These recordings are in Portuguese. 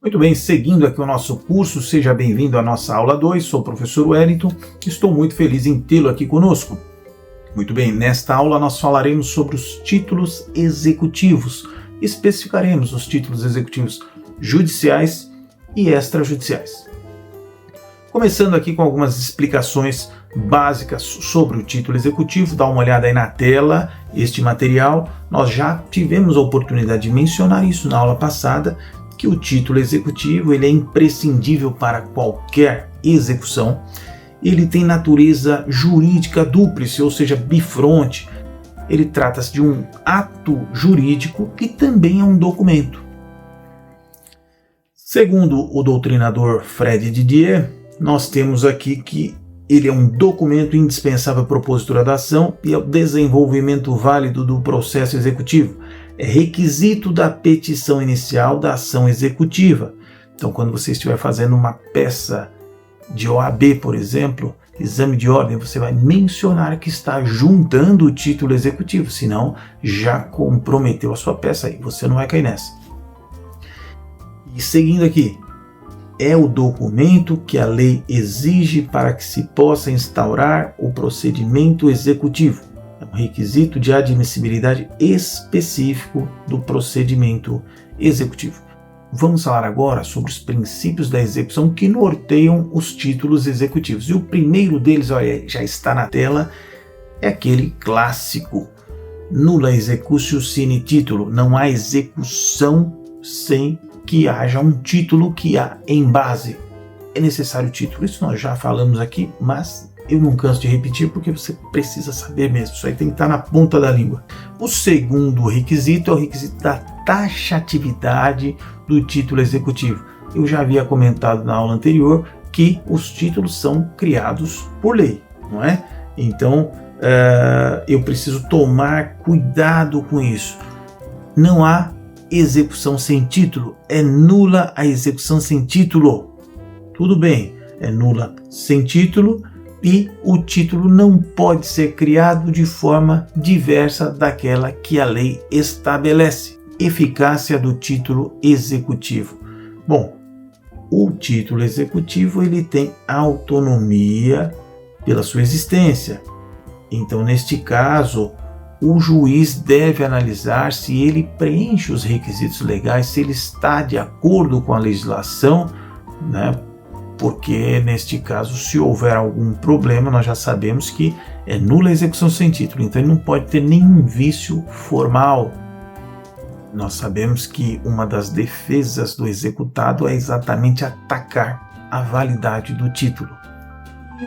Muito bem, seguindo aqui o nosso curso, seja bem-vindo à nossa aula 2, sou o professor Wellington, estou muito feliz em tê-lo aqui conosco. Muito bem, nesta aula nós falaremos sobre os títulos executivos, especificaremos os títulos executivos judiciais e extrajudiciais. Começando aqui com algumas explicações básicas sobre o título executivo, dá uma olhada aí na tela, este material, nós já tivemos a oportunidade de mencionar isso na aula passada, que o título executivo ele é imprescindível para qualquer execução, ele tem natureza jurídica dúplice, ou seja, bifronte, ele trata-se de um ato jurídico e também é um documento. Segundo o doutrinador Fred Didier, nós temos aqui que ele é um documento indispensável à propositura da ação e ao desenvolvimento válido do processo executivo. É requisito da petição inicial da ação executiva. Então, quando você estiver fazendo uma peça de OAB, por exemplo, exame de ordem, você vai mencionar que está juntando o título executivo, senão já comprometeu a sua peça aí, você não vai cair nessa. E seguindo aqui, é o documento que a lei exige para que se possa instaurar o procedimento executivo. É um requisito de admissibilidade específico do procedimento executivo. Vamos falar agora sobre os princípios da execução que norteiam os títulos executivos. E o primeiro deles, olha, já está na tela, é aquele clássico. Nulla executio sine titulo. Não há execução sem que haja um título que há em base. É necessário o título. Isso nós já falamos aqui, mas eu não canso de repetir porque você precisa saber mesmo. Isso aí tem que estar na ponta da língua. O segundo requisito é o requisito da taxatividade do título executivo. Eu já havia comentado na aula anterior que os títulos são criados por lei, não é? Então, eu preciso tomar cuidado com isso. Não há execução sem título. É nula a execução sem título. Tudo bem, é nula sem título e o título não pode ser criado de forma diversa daquela que a lei estabelece. Eficácia do título executivo. Bom, o título executivo ele tem autonomia pela sua existência. Então, neste caso, o juiz deve analisar se ele preenche os requisitos legais, se ele está de acordo com a legislação, né? Porque neste caso, se houver algum problema, nós já sabemos que é nula a execução sem título, então ele não pode ter nenhum vício formal. Nós sabemos que uma das defesas do executado é exatamente atacar a validade do título.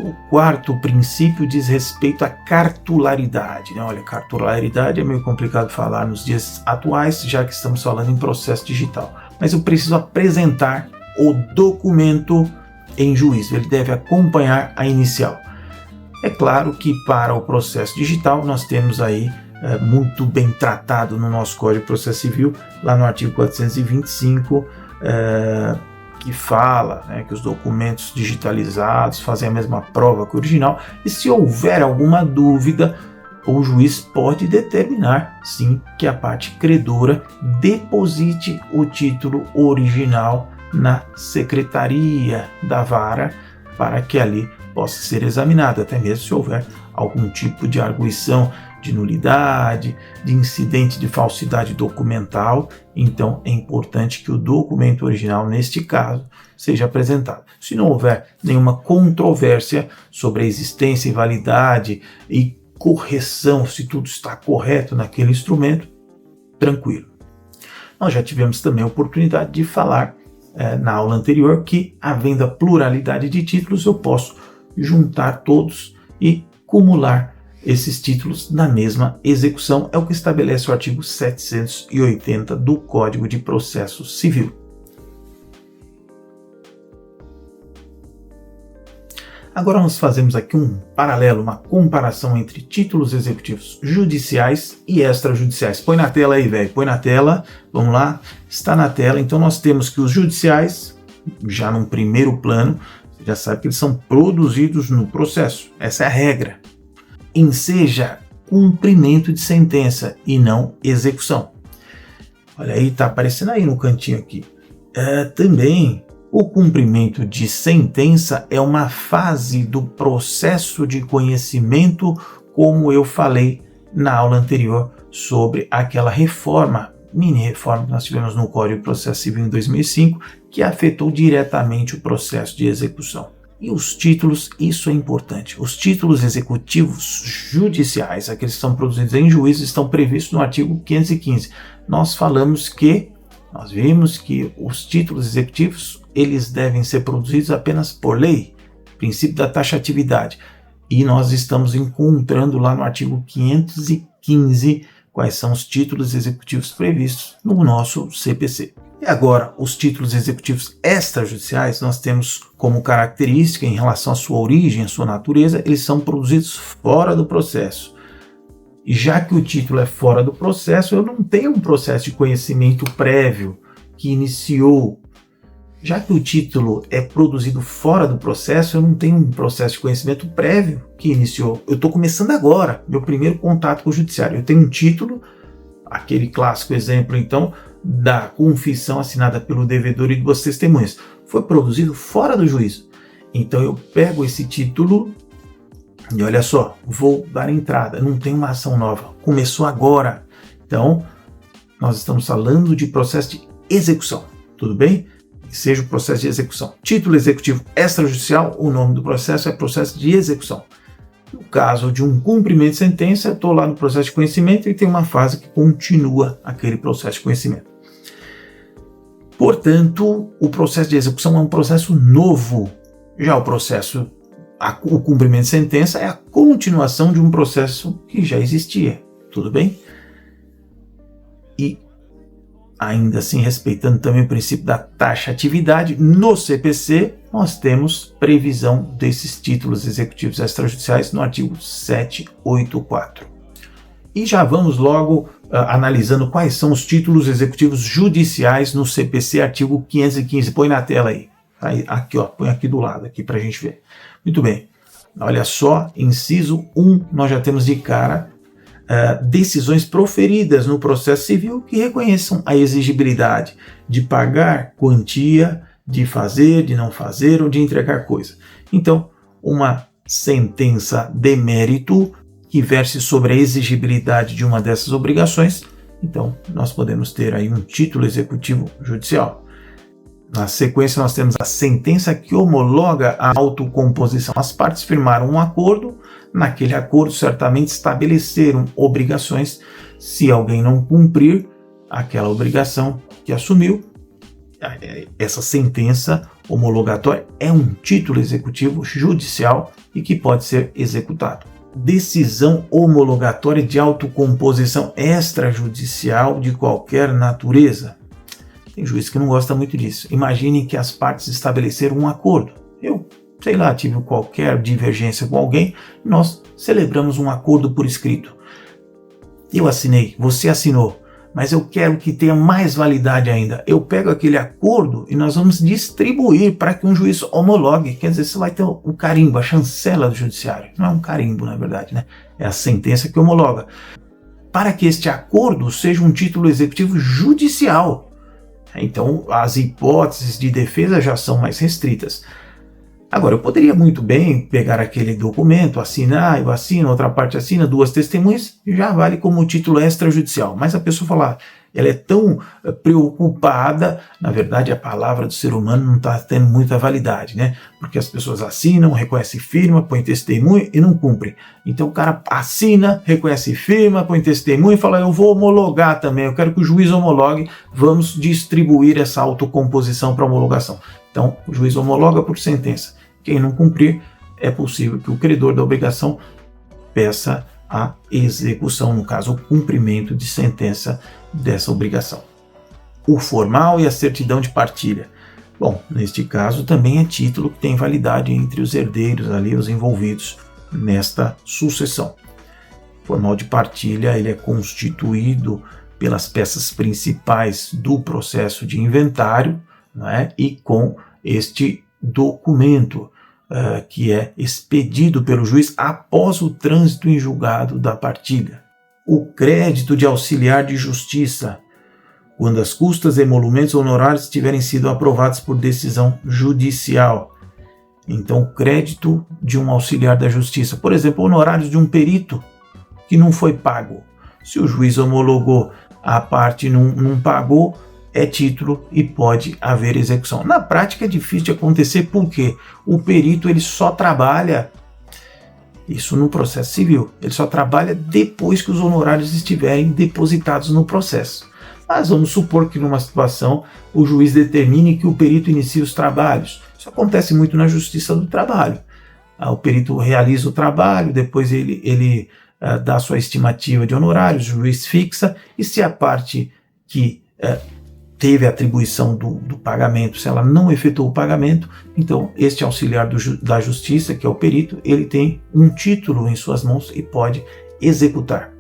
O quarto princípio diz respeito à cartularidade. Olha, cartularidade é meio complicado falar nos dias atuais, já que estamos falando em processo digital. Mas eu preciso apresentar o documento em juízo, ele deve acompanhar a inicial. É claro que para o processo digital nós temos aí muito bem tratado no nosso Código de Processo Civil, lá no artigo 425, que fala, né, que os documentos digitalizados fazem a mesma prova que o original, e se houver alguma dúvida, o juiz pode determinar, sim, que a parte credora deposite o título original na secretaria da vara para que ali possa ser examinado, até mesmo se houver algum tipo de arguição de nulidade, de incidente de falsidade documental. Então é importante que o documento original, neste caso, seja apresentado. Se não houver nenhuma controvérsia sobre a existência e validade e correção, se tudo está correto naquele instrumento, tranquilo. Nós já tivemos também a oportunidade de falar na aula anterior que, havendo a pluralidade de títulos, eu posso juntar todos e cumular esses títulos na mesma execução. É o que estabelece o artigo 780 do Código de Processo Civil. Agora nós fazemos aqui um paralelo, uma comparação entre títulos executivos judiciais e extrajudiciais. Põe na tela aí, velho, põe na tela, vamos lá, está na tela. Então nós temos que os judiciais, já num primeiro plano, você já sabe que eles são produzidos no processo, essa é a regra. Enseja cumprimento de sentença e não execução. Olha aí, está aparecendo aí no cantinho aqui. Também o cumprimento de sentença é uma fase do processo de conhecimento, como eu falei na aula anterior sobre aquela reforma, mini reforma que nós tivemos no Código de Processo Civil em 2005, que afetou diretamente o processo de execução. E os títulos, isso é importante. Os títulos executivos judiciais, aqueles que são produzidos em juízo, estão previstos no artigo 515. Nós vimos que os títulos executivos, eles devem ser produzidos apenas por lei, princípio da taxatividade. E nós estamos encontrando lá no artigo 515 quais são os títulos executivos previstos no nosso CPC. E agora, os títulos executivos extrajudiciais, nós temos como característica em relação à sua origem, à sua natureza, eles são produzidos fora do processo. E já que o título é fora do processo, eu não tenho um processo de conhecimento prévio que iniciou. Já que o título é produzido fora do processo, eu não tenho um processo de conhecimento prévio que iniciou. Eu estou começando agora, meu primeiro contato com o judiciário. Eu tenho um título, aquele clássico exemplo, então, da confissão assinada pelo devedor e duas testemunhas. Foi produzido fora do juízo. Então eu pego esse título e olha só, vou dar entrada, não tem uma ação nova, começou agora. Então, nós estamos falando de processo de execução, tudo bem? Que seja o processo de execução. Título executivo extrajudicial, o nome do processo é processo de execução. No caso de um cumprimento de sentença, eu estou lá no processo de conhecimento e tem uma fase que continua aquele processo de conhecimento. Portanto, o processo de execução é um processo novo. Já o cumprimento de sentença é a continuação de um processo que já existia. Tudo bem? E, ainda assim, respeitando também o princípio da taxatividade, no CPC nós temos previsão desses títulos executivos extrajudiciais no artigo 784. E já vamos logo analisando quais são os títulos executivos judiciais no CPC, artigo 515. Põe na tela aí. Aqui, ó, põe aqui do lado aqui para a gente ver. Muito bem. Olha só, inciso 1, nós já temos de cara decisões proferidas no processo civil que reconheçam a exigibilidade de pagar quantia, de fazer, de não fazer ou de entregar coisa. Então, uma sentença de mérito que verse sobre a exigibilidade de uma dessas obrigações, então nós podemos ter aí um título executivo judicial. Na sequência nós temos a sentença que homologa a autocomposição. As partes firmaram um acordo, naquele acordo certamente estabeleceram obrigações. Se alguém não cumprir aquela obrigação que assumiu, essa sentença homologatória é um título executivo judicial e que pode ser executado. Decisão homologatória de autocomposição extrajudicial de qualquer natureza. Tem juiz que não gosta muito disso. Imaginem que as partes estabeleceram um acordo. Eu, tive qualquer divergência com alguém, nós celebramos um acordo por escrito. Eu assinei, você assinou, mas eu quero que tenha mais validade ainda. Eu pego aquele acordo e nós vamos distribuir para que um juiz homologue. Quer dizer, você vai ter o carimbo, a chancela do judiciário. Não é um carimbo, na verdade, né? É a sentença que homologa. Para que este acordo seja um título executivo judicial. Então, as hipóteses de defesa já são mais restritas. Agora, eu poderia muito bem pegar aquele documento, assinar, eu assino, outra parte assina, duas testemunhas, já vale como título extrajudicial. Mas a pessoa fala, ela é tão preocupada, na verdade a palavra do ser humano não está tendo muita validade, né? Porque as pessoas assinam, reconhecem firma, põem testemunho e não cumprem. Então o cara assina, reconhece firma, põe testemunho e fala, eu vou homologar também, eu quero que o juiz homologue, vamos distribuir essa autocomposição para homologação. Então o juiz homologa por sentença. Quem não cumprir, é possível que o credor da obrigação peça a execução, no caso, o cumprimento de sentença dessa obrigação. O formal e a certidão de partilha. Bom, neste caso também é título que tem validade entre os herdeiros ali, os envolvidos nesta sucessão. O formal de partilha, ele é constituído pelas peças principais do processo de inventário, né, e com este documento que é expedido pelo juiz após o trânsito em julgado da partilha. O crédito de auxiliar de justiça. quando as custas, emolumentos ou honorários tiverem sido aprovados por decisão judicial. Então, crédito de um auxiliar da justiça, por exemplo, honorários de um perito que não foi pago. Se o juiz homologou, a parte não pagou, é título e pode haver execução. Na prática é difícil de acontecer porque o perito ele só trabalha, isso no processo civil, ele só trabalha depois que os honorários estiverem depositados no processo. Mas vamos supor que numa situação o juiz determine que o perito inicie os trabalhos. Isso acontece muito na Justiça do Trabalho. O perito realiza o trabalho, depois ele dá sua estimativa de honorários, o juiz fixa, e se a parte que teve a atribuição do pagamento, se ela não efetuou o pagamento, então este auxiliar da justiça, que é o perito, ele tem um título em suas mãos e pode executar.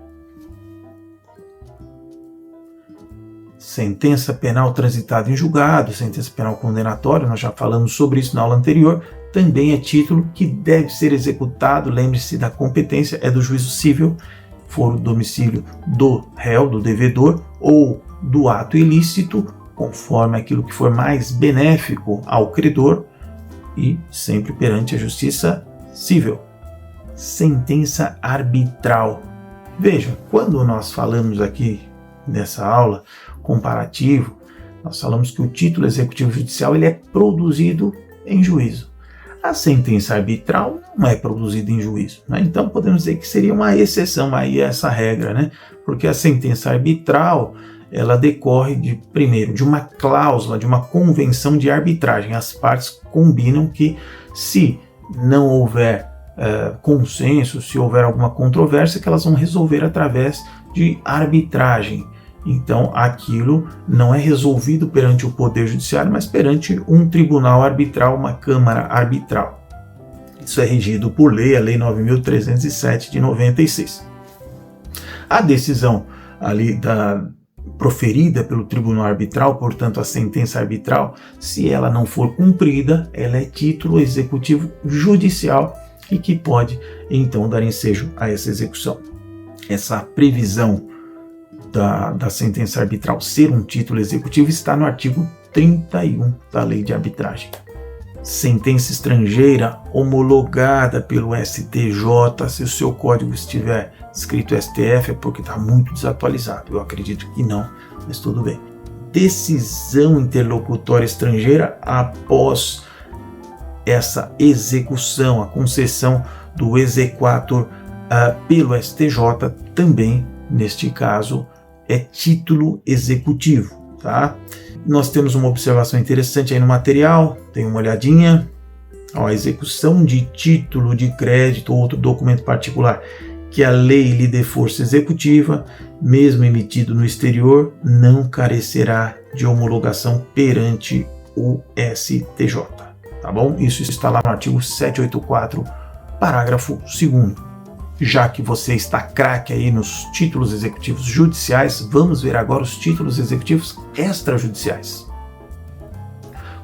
Sentença penal transitada em julgado, sentença penal condenatória, nós já falamos sobre isso na aula anterior, também é título que deve ser executado, lembre-se da competência, é do juízo civil, for o domicílio do réu, do devedor, ou do ato ilícito, conforme aquilo que for mais benéfico ao credor, e sempre perante a justiça civil. Sentença arbitral. Veja, quando nós falamos aqui nessa aula comparativo, nós falamos que o título executivo judicial ele é produzido em juízo. A sentença arbitral não é produzida em juízo, né? Então podemos dizer que seria uma exceção aí a essa regra, né? Porque a sentença arbitral ela decorre primeiro de uma cláusula, de uma convenção de arbitragem. As partes combinam que se não houver consenso, se houver alguma controvérsia, que elas vão resolver através de arbitragem. Então aquilo não é resolvido perante o Poder Judiciário, mas perante um tribunal arbitral, uma Câmara Arbitral. Isso é regido por lei, a Lei 9.307 de 96. A decisão ali proferida pelo Tribunal Arbitral, portanto a sentença arbitral, se ela não for cumprida, ela é título executivo judicial e que pode então dar ensejo a essa execução. Essa previsão da sentença arbitral ser um título executivo está no artigo 31 da Lei de Arbitragem. Sentença estrangeira homologada pelo STJ, se o seu código estiver escrito STF é porque está muito desatualizado. Eu acredito que não, mas tudo bem. Decisão interlocutória estrangeira após essa execução, a concessão do exequatur pelo STJ, também, neste caso, é título executivo, tá? Nós temos uma observação interessante aí no material, tem uma olhadinha. A execução de título de crédito ou outro documento particular que a lei lhe dê força executiva, mesmo emitido no exterior, não carecerá de homologação perante o STJ, tá bom? Isso está lá no artigo 784, parágrafo 2º. Já que você está craque aí nos títulos executivos judiciais, vamos ver agora os títulos executivos extrajudiciais.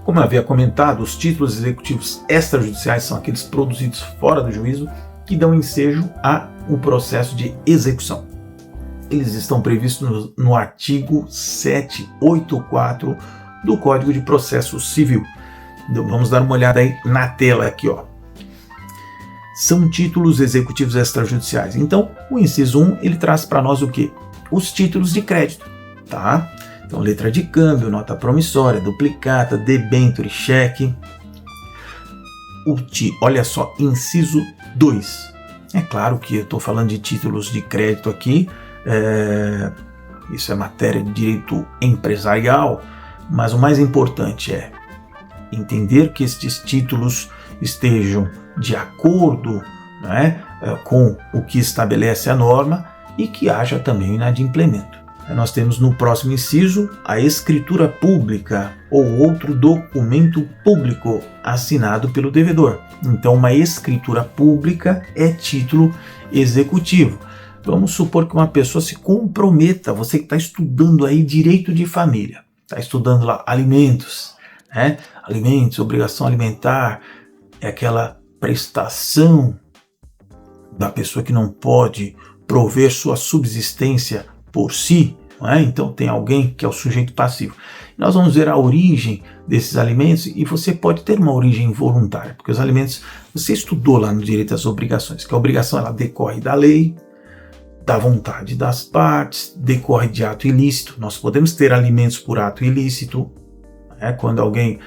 Como eu havia comentado, os títulos executivos extrajudiciais são aqueles produzidos fora do juízo que dão ensejo ao processo de execução. Eles estão previstos no artigo 784 do Código de Processo Civil. Então, vamos dar uma olhada aí na tela aqui, ó. São títulos executivos extrajudiciais. Então, o inciso 1, ele traz para nós o quê? Os títulos de crédito, tá? Então, letra de câmbio, nota promissória, duplicata, debênture, cheque. Olha só, inciso 2. É claro que eu estou falando de títulos de crédito aqui, isso é matéria de direito empresarial, mas o mais importante é entender que estes títulos estejam de acordo, né, com o que estabelece a norma e que haja também inadimplemento. Nós temos no próximo inciso a escritura pública ou outro documento público assinado pelo devedor. Então, uma escritura pública é título executivo. Vamos supor que uma pessoa se comprometa, você que está estudando aí direito de família, está estudando lá alimentos, né? Alimentos, obrigação alimentar, é aquela prestação da pessoa que não pode prover sua subsistência por si, não é? Então tem alguém que é o sujeito passivo. Nós vamos ver a origem desses alimentos e você pode ter uma origem voluntária, porque os alimentos, você estudou lá no direito às obrigações, que a obrigação ela decorre da lei, da vontade das partes, decorre de ato ilícito. Nós podemos ter alimentos por ato ilícito, né? Quando alguém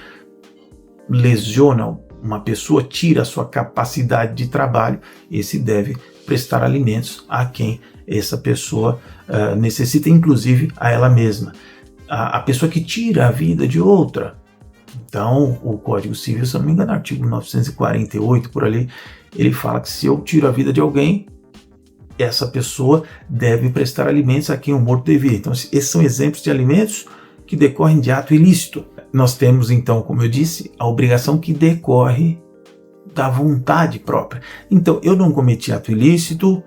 lesiona uma pessoa, tira a sua capacidade de trabalho, esse deve prestar alimentos a quem essa pessoa necessita, inclusive a ela mesma. A pessoa que tira a vida de outra. Então, o Código Civil, se não me engano, artigo 948, por ali, ele fala que se eu tiro a vida de alguém, essa pessoa deve prestar alimentos a quem o morto devia. Então, esses são exemplos de alimentos que decorrem de ato ilícito. Nós temos, então, como eu disse, a obrigação que decorre da vontade própria. Então, eu não cometi ato ilícito,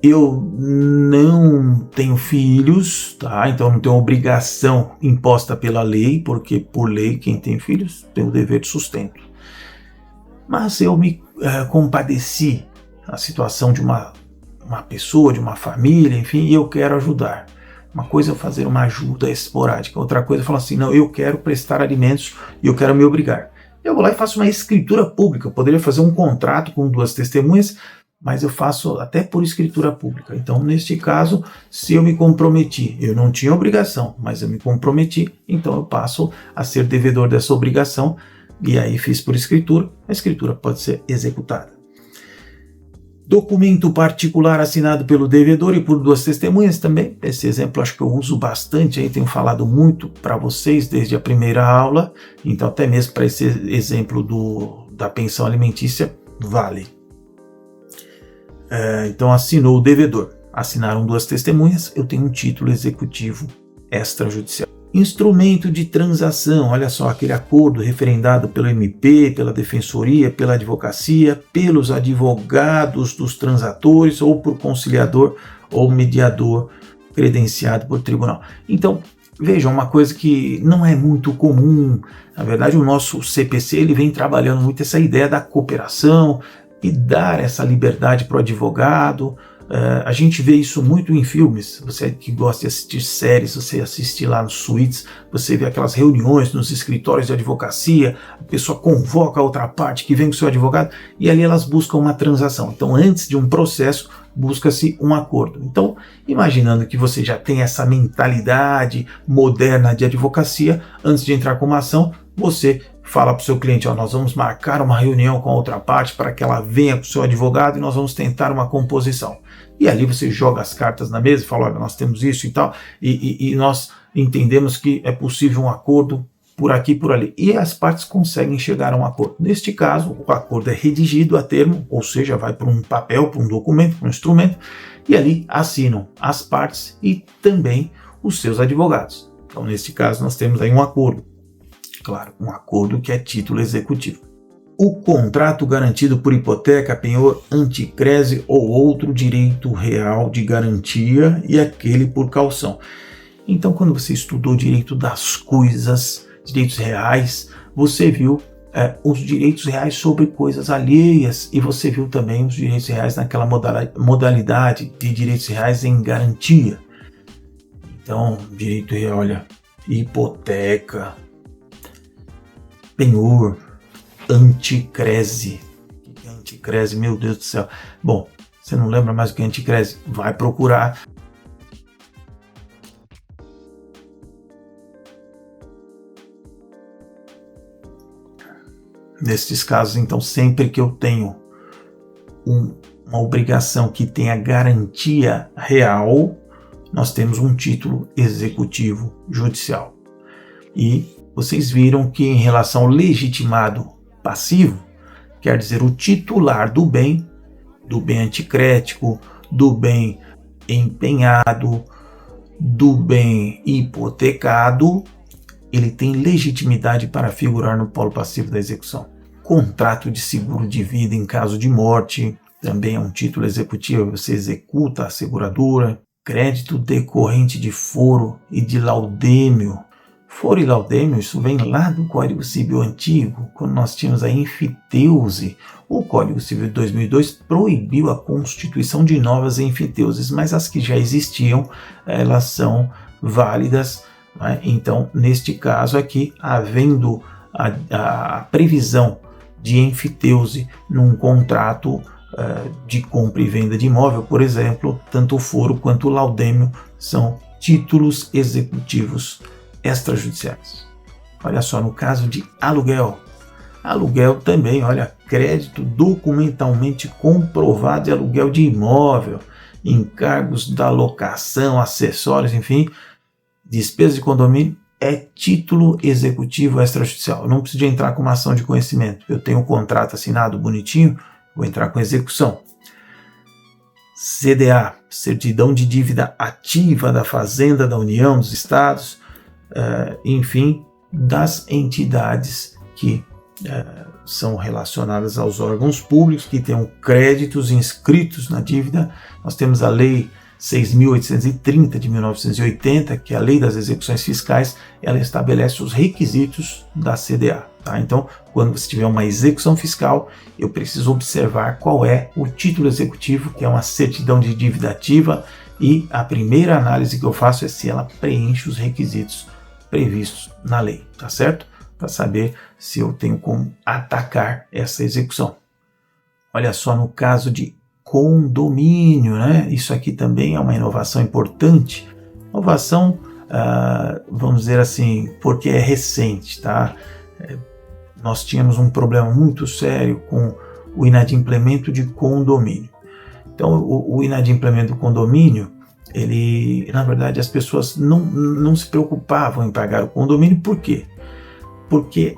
eu não tenho filhos, tá? Então não tenho obrigação imposta pela lei, porque por lei quem tem filhos tem o dever de sustento. Mas eu me compadeci da situação de uma pessoa, de uma família, enfim, e eu quero ajudar. Uma coisa é fazer uma ajuda esporádica, outra coisa é falar assim, não, eu quero prestar alimentos e eu quero me obrigar. Eu vou lá e faço uma escritura pública, eu poderia fazer um contrato com 2 testemunhas, mas eu faço até por escritura pública. Então, neste caso, se eu me comprometi, eu não tinha obrigação, mas eu me comprometi, então eu passo a ser devedor dessa obrigação, e aí fiz por escritura, a escritura pode ser executada. Documento particular assinado pelo devedor e por 2 testemunhas também. Esse exemplo acho que eu uso bastante, aí tenho falado muito para vocês desde a primeira aula, então até mesmo para esse exemplo da pensão alimentícia, vale. Então assinou o devedor, assinaram 2 testemunhas, eu tenho um título executivo extrajudicial. Instrumento de transação, olha só, aquele acordo referendado pelo MP, pela defensoria, pela advocacia, pelos advogados dos transatores ou por conciliador ou mediador credenciado por tribunal. Então, vejam, uma coisa que não é muito comum, na verdade o nosso CPC ele vem trabalhando muito essa ideia da cooperação, e dar essa liberdade para o advogado. A gente vê isso muito em filmes. Você que gosta de assistir séries, você assiste lá nos suítes, você vê aquelas reuniões nos escritórios de advocacia, a pessoa convoca a outra parte que vem com o seu advogado e ali elas buscam uma transação. Então, antes de um processo, busca-se um acordo. Então, imaginando que você já tem essa mentalidade moderna de advocacia, antes de entrar com uma ação, você fala para o seu cliente, nós vamos marcar uma reunião com a outra parte para que ela venha com o seu advogado e nós vamos tentar uma composição. E ali você joga as cartas na mesa e fala, olha, nós temos isso e tal, e nós entendemos que é possível um acordo por aqui e por ali. E as partes conseguem chegar a um acordo. Neste caso, o acordo é redigido a termo, ou seja, vai para um papel, para um documento, para um instrumento, e ali assinam as partes e também os seus advogados. Então, neste caso, nós temos aí um acordo. Claro, um acordo que é título executivo. O contrato garantido por hipoteca, penhor, anticrese ou outro direito real de garantia e aquele por caução. Então, quando você estudou o direito das coisas, direitos reais, você viu os direitos reais sobre coisas alheias e você viu também os direitos reais naquela modalidade de direitos reais em garantia. Então, direito real, olha, hipoteca, penhor, anticrese. O que é anticrese? Meu Deus do céu. Bom, você não lembra mais o que é anticrese? Vai procurar. Nestes casos, então, sempre que eu tenho uma obrigação que tenha garantia real, nós temos um título executivo judicial. E vocês viram que em relação ao legitimado passivo, quer dizer o titular do bem anticrético, do bem empenhado, do bem hipotecado, ele tem legitimidade para figurar no polo passivo da execução. Contrato de seguro de vida em caso de morte, também é um título executivo, você executa a seguradora. Crédito decorrente de foro e de laudêmio. Foro e laudêmio, isso vem lá do Código Civil antigo, quando nós tínhamos a enfiteuse. O Código Civil de 2002 proibiu a constituição de novas enfiteuses, mas as que já existiam, elas são válidas, né? Então, neste caso aqui, havendo a previsão de enfiteuse num contrato de compra e venda de imóvel, por exemplo, tanto o foro quanto o laudêmio são títulos executivos extrajudiciais. Olha só, no caso de aluguel também, olha, crédito documentalmente comprovado de aluguel de imóvel, encargos da locação, acessórios, enfim, despesas de condomínio, é título executivo extrajudicial. Eu não preciso entrar com uma ação de conhecimento. Eu tenho um contrato assinado bonitinho, vou entrar com execução. CDA, certidão de dívida ativa da Fazenda, da União, dos Estados, enfim, das entidades que são relacionadas aos órgãos públicos, que tenham créditos inscritos na dívida. Nós temos a Lei 6.830 de 1980, que é a Lei das Execuções Fiscais, ela estabelece os requisitos da CDA. Tá? Então, quando você tiver uma execução fiscal, eu preciso observar qual é o título executivo, que é uma certidão de dívida ativa, e a primeira análise que eu faço é se ela preenche os requisitos previstos na lei, tá certo? Para saber se eu tenho como atacar essa execução. Olha só, no caso de condomínio, né? Isso aqui também é uma inovação importante. Inovação, vamos dizer assim, porque é recente, tá? Nós tínhamos um problema muito sério com o inadimplemento de condomínio. Então, o inadimplemento do condomínio, ele, na verdade, as pessoas não se preocupavam em pagar o condomínio. Por quê? Porque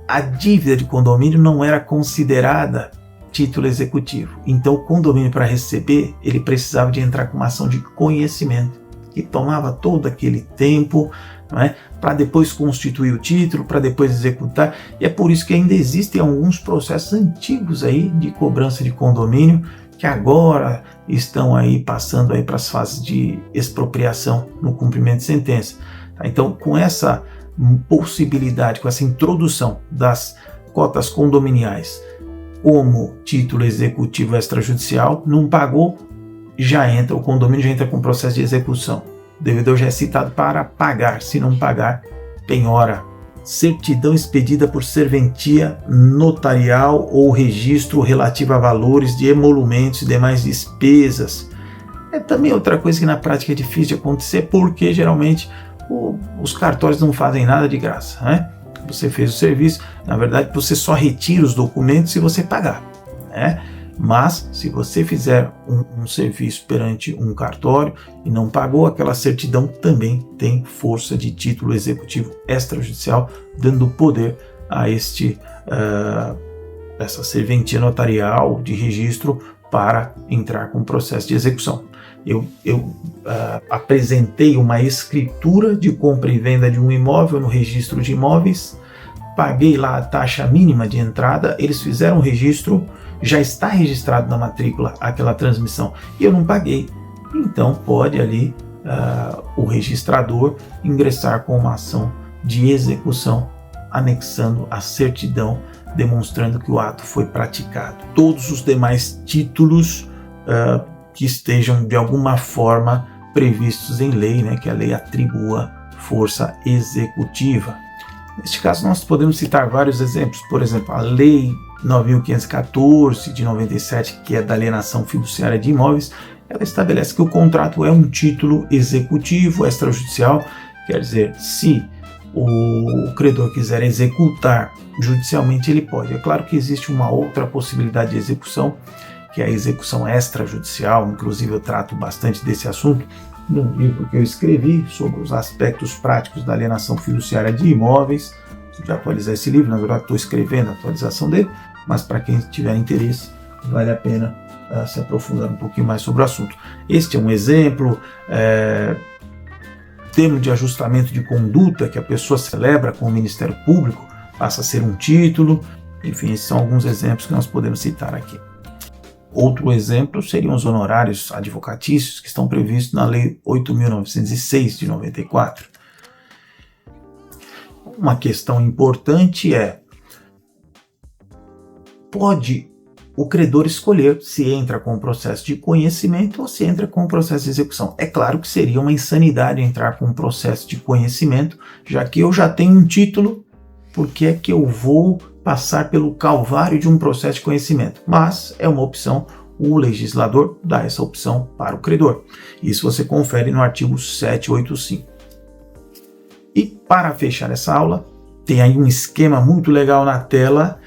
a dívida de condomínio não era considerada título executivo. Então, o condomínio, para receber, ele precisava de entrar com uma ação de conhecimento, que tomava todo aquele tempo, não é? Para depois constituir o título, para depois executar. E é por isso que ainda existem alguns processos antigos aí de cobrança de condomínio, que agora estão aí passando aí para as fases de expropriação no cumprimento de sentença. Tá? Então, com essa possibilidade, com essa introdução das cotas condominiais como título executivo extrajudicial, não pagou, já entra, o condomínio já entra com processo de execução. O devedor já é citado para pagar, se não pagar, penhora. Certidão expedida por serventia notarial ou registro relativo a valores de emolumentos e demais despesas. É também outra coisa que na prática é difícil de acontecer, porque geralmente os cartórios não fazem nada de graça, né? Você fez o serviço, na verdade você só retira os documentos se você pagar, né? Mas se você fizer um serviço perante um cartório e não pagou, aquela certidão também tem força de título executivo extrajudicial, dando poder a essa serventia notarial de registro para entrar com o processo de execução. Eu apresentei uma escritura de compra e venda de um imóvel no registro de imóveis, paguei lá a taxa mínima de entrada, eles fizeram o registro, já está registrado na matrícula aquela transmissão e eu não paguei. Então pode ali o registrador ingressar com uma ação de execução, anexando a certidão, demonstrando que o ato foi praticado. Todos os demais títulos que estejam de alguma forma previstos em lei, né, que a lei atribua força executiva. Neste caso, nós podemos citar vários exemplos. Por exemplo, a Lei 9.514 de 97, que é da alienação fiduciária de imóveis, ela estabelece que o contrato é um título executivo extrajudicial, quer dizer, se o credor quiser executar judicialmente, ele pode. É claro que existe uma outra possibilidade de execução, que é a execução extrajudicial. Inclusive eu trato bastante desse assunto num livro que eu escrevi sobre os aspectos práticos da alienação fiduciária de imóveis. Preciso atualizar esse livro, na verdade estou escrevendo a atualização dele, mas para quem tiver interesse, vale a pena se aprofundar um pouquinho mais sobre o assunto. Este é um exemplo, termo de ajustamento de conduta que a pessoa celebra com o Ministério Público, passa a ser um título. Enfim, esses são alguns exemplos que nós podemos citar aqui. Outro exemplo seriam os honorários advocatícios que estão previstos na Lei 8.906 de 94. Uma questão importante é: pode o credor escolher se entra com o processo de conhecimento ou se entra com o processo de execução. É claro que seria uma insanidade entrar com o processo de conhecimento, já que eu já tenho um título, por que é que eu vou passar pelo calvário de um processo de conhecimento? Mas é uma opção, o legislador dá essa opção para o credor. Isso você confere no artigo 785. E para fechar essa aula, tem aí um esquema muito legal na tela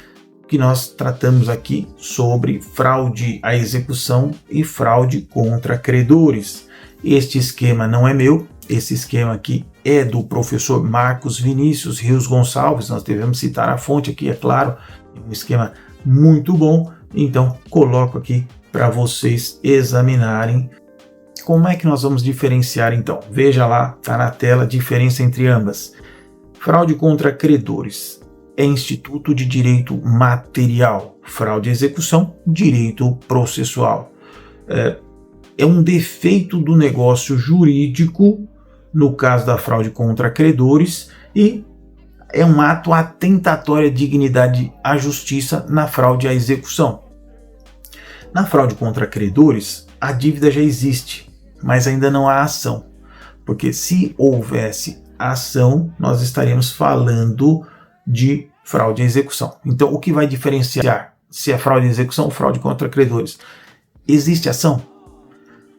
que nós tratamos aqui sobre fraude à execução e fraude contra credores. Este esquema não é meu, esse esquema aqui é do professor Marcos Vinícius Rios Gonçalves, nós devemos citar a fonte aqui, é claro, um esquema muito bom, então coloco aqui para vocês examinarem. Como é que nós vamos diferenciar então? Veja lá, está na tela a diferença entre ambas. Fraude contra credores é instituto de direito material, fraude à execução, direito processual. É um defeito do negócio jurídico, no caso da fraude contra credores, e é um ato atentatório à dignidade à justiça na fraude à execução. Na fraude contra credores, a dívida já existe, mas ainda não há ação, porque se houvesse ação, nós estaríamos falando de fraude à execução. Então, o que vai diferenciar se é fraude à execução ou fraude contra credores? Existe ação?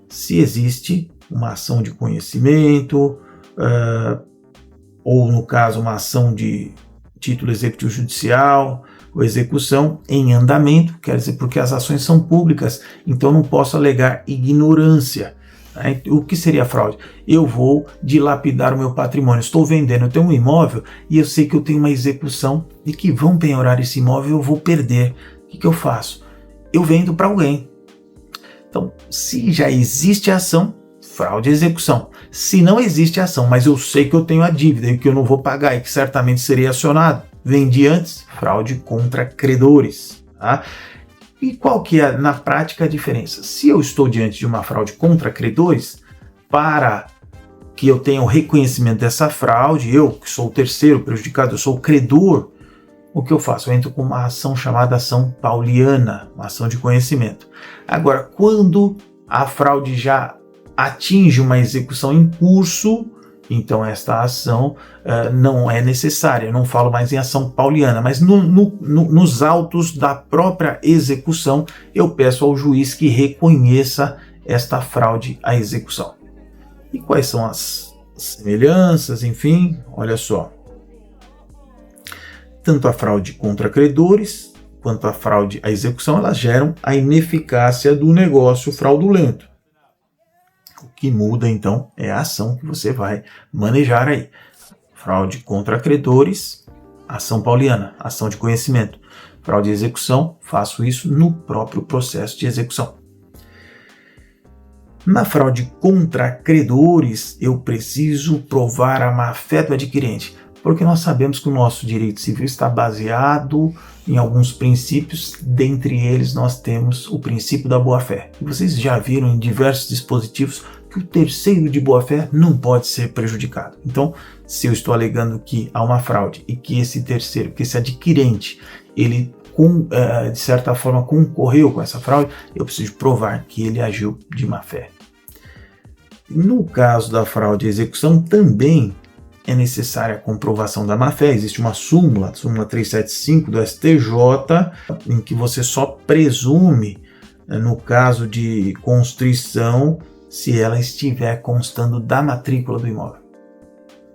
Se existe uma ação de conhecimento, ou no caso uma ação de título executivo judicial, ou execução em andamento, quer dizer, porque as ações são públicas, então não posso alegar ignorância. O que seria fraude? Eu vou dilapidar o meu patrimônio, estou vendendo, eu tenho um imóvel e eu sei que eu tenho uma execução e que vão penhorar esse imóvel, eu vou perder. O que eu faço? Eu vendo para alguém. Então, se já existe ação, fraude e execução. Se não existe ação, mas eu sei que eu tenho a dívida e que eu não vou pagar e que certamente seria acionado, vendi antes, fraude contra credores. Tá? E qual que é, na prática, a diferença? Se eu estou diante de uma fraude contra credores, para que eu tenha o reconhecimento dessa fraude, eu que sou o terceiro prejudicado, eu sou o credor, o que eu faço? Eu entro com uma ação chamada ação pauliana, uma ação de conhecimento. Agora, quando a fraude já atinge uma execução em curso, então esta ação não é necessária. Eu não falo mais em ação pauliana, mas nos autos da própria execução, eu peço ao juiz que reconheça esta fraude à execução. E quais são as semelhanças? Enfim, olha só. Tanto a fraude contra credores quanto a fraude à execução, elas geram a ineficácia do negócio fraudulento. O que muda, então, é a ação que você vai manejar aí. Fraude contra credores, ação pauliana, ação de conhecimento. Fraude e execução, faço isso no próprio processo de execução. Na fraude contra credores, eu preciso provar a má-fé do adquirente, porque nós sabemos que o nosso direito civil está baseado em alguns princípios, dentre eles nós temos o princípio da boa-fé. E vocês já viram em diversos dispositivos que o terceiro de boa-fé não pode ser prejudicado. Então, se eu estou alegando que há uma fraude e que esse terceiro, que esse adquirente, ele de certa forma concorreu com essa fraude, eu preciso provar que ele agiu de má-fé. No caso da fraude à execução, também é necessária a comprovação da má-fé. Existe uma súmula 375 do STJ, em que você só presume, no caso de constrição, se ela estiver constando da matrícula do imóvel.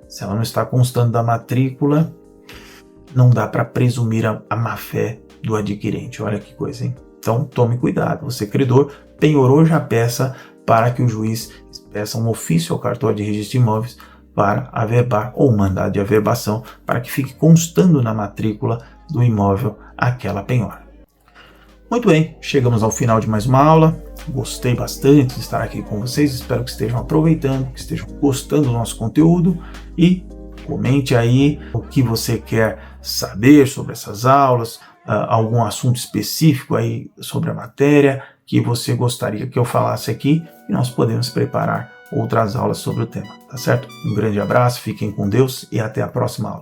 Se ela não está constando da matrícula, não dá para presumir a má-fé do adquirente. Olha que coisa, hein? Então, tome cuidado. Você, credor, penhorou, já peça para que o juiz peça um ofício ao cartório de registro de imóveis para averbar ou mandado de averbação para que fique constando na matrícula do imóvel aquela penhora. Muito bem, chegamos ao final de mais uma aula. Gostei bastante de estar aqui com vocês, espero que estejam aproveitando, que estejam gostando do nosso conteúdo e comente aí o que você quer saber sobre essas aulas, algum assunto específico aí sobre a matéria que você gostaria que eu falasse aqui e nós podemos preparar outras aulas sobre o tema, tá certo? Um grande abraço, fiquem com Deus e até a próxima aula.